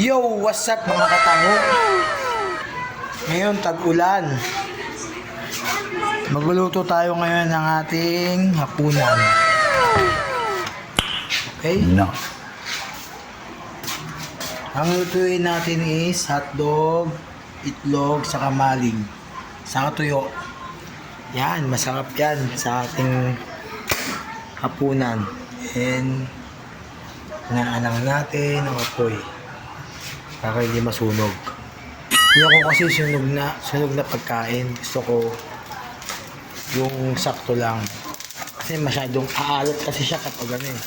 Yo, what's up mga katango? Ngayon, tag-ulan. Magluluto tayo ngayon ng ating hapunan. Okay? No. Ang lutuin natin is hotdog, itlog, saka maling, saka tuyo. Yan, masarap yan sa ating hapunan. And naalang natin ang apoy para hindi masunog. Hindi ako kasi sunog na pagkain. Gusto ko yung sakto lang. Kasi masyadong aalot kasi siya kapag ano eh.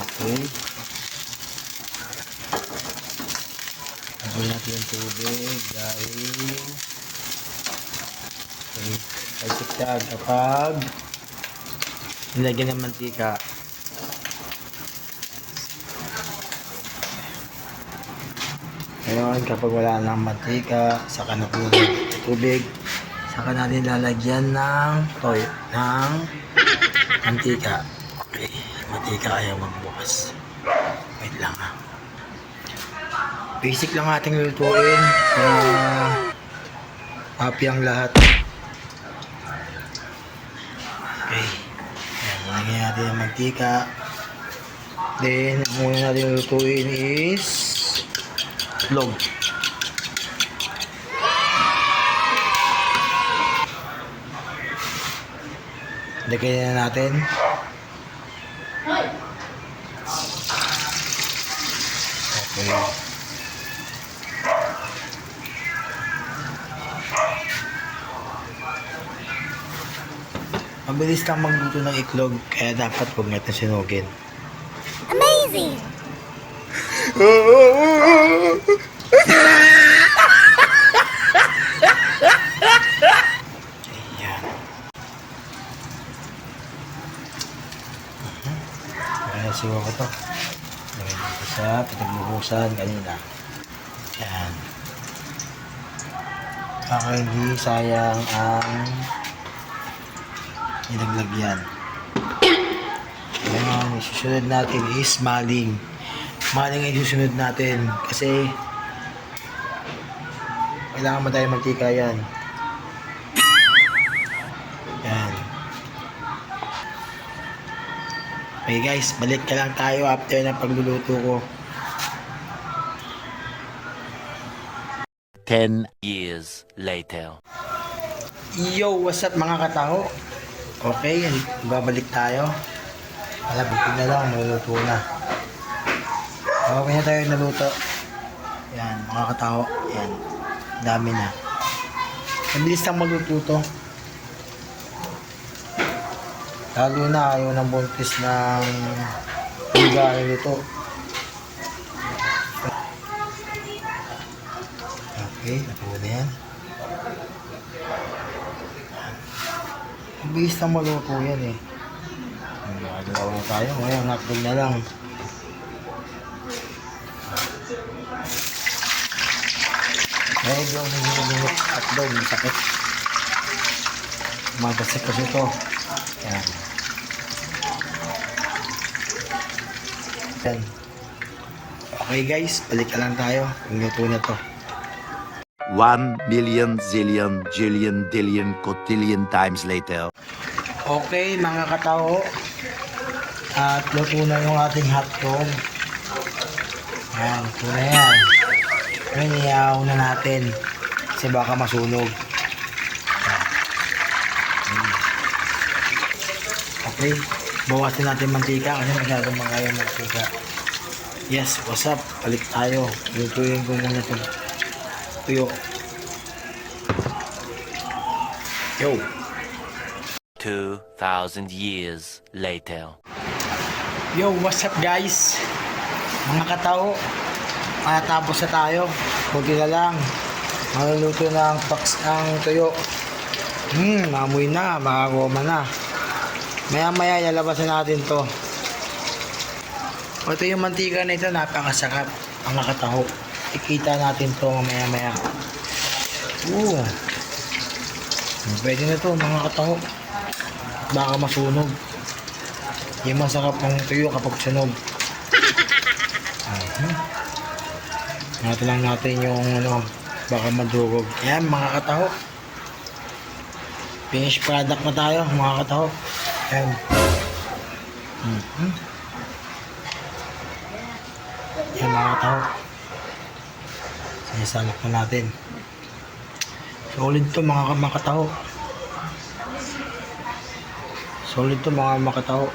Okay. Lagyan natin yung tubig dahil okay. Pagsiktag kapag nilagyan ng mantika. Ngayon, kapag wala nang mantika, saka na tubig, saka natin lalagyan ng toyo, ng mantika. Okay, mantika ayaw magbukas. Wait lang ha. Basic lang ating lutuin para happy ang lahat. Okay, ayan, lagyan natin ang mantika. Then, ang muna natin lutuin is itlog. Lagyan na natin. Okay. Mabilis lang magluto ng itlog, kaya dapat huwag natin sinugin. Amazing! Ayan. Kaya sigaw ko to. Lagyan dito sa pinagluhusan kanina. Ayan. Baka hindi sayang ang nilagyan. Ngayon, isusunod natin is maling. Maling ay susunod natin kasi kailangan mo tayo mantika yan. Yan. Okay guys, balik ka lang tayo after ng pagluluto ko. 10 years later. Yo, what's up mga kataho? Okay, babalik tayo. Buti na lang, maluluto na. Okay na tayo naluto. Yan, mga kataho. Yan, dami na. Mabilis lang magluto to. Lalo na ayaw ng buntis ng higa na luto. Okay, napuno na yan. Mabilis lang magluto yan eh. Magagawa na tayo. Ngayon, hotdog na lang. Medyo nagiging hotdog, masakit. Magasik kasi ito. Yan. Yan. Okay guys, balik ka lang tayo. Luto na to. 1 million zillion jillion dillion cotillion times later. Okay mga katao, at luto na yung ating hotdog. Yan, luto na yan. Ngayon iyaw na natin kasi baka masunog. Okay, bawasan natin mantika kasi masyadong makaya mantika. Yes, what's up? Balik tayo. Lutuin ko muna ito. Tuyo. Yo. 2,000 years later. Yo, what's up guys? Mga katao, tapos na tayo. Kunti na lang. Maluluto na ang tuyo. Maamoy na, maaroma na. Maya-maya, yalabasan natin to. Ito yung mantika na ito, napakasarap. Ang nakataho. Ikita natin to maya-maya. Pwede na to, mga kataho. Baka masunog. Yung masarap ang tuyo kapag sunog. Natin lang natin yung baka madurog. Ayan mga kataho. Finished product na tayo mga kataho. Ayan. Ayan mga kataho. Sinasalak na natin. Solid to mga makataho. Solid to mga makataho.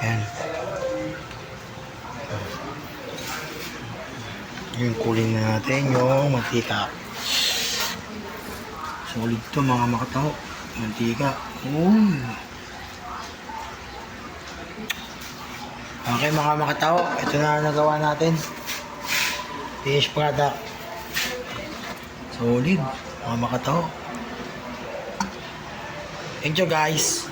Ayan. Yung kulin na natin yung mantika. Solid to mga makataho. Mantika. Okay mga makataho. Ito na nagawa natin. Finished product. Solid mga makataho. Thank you guys.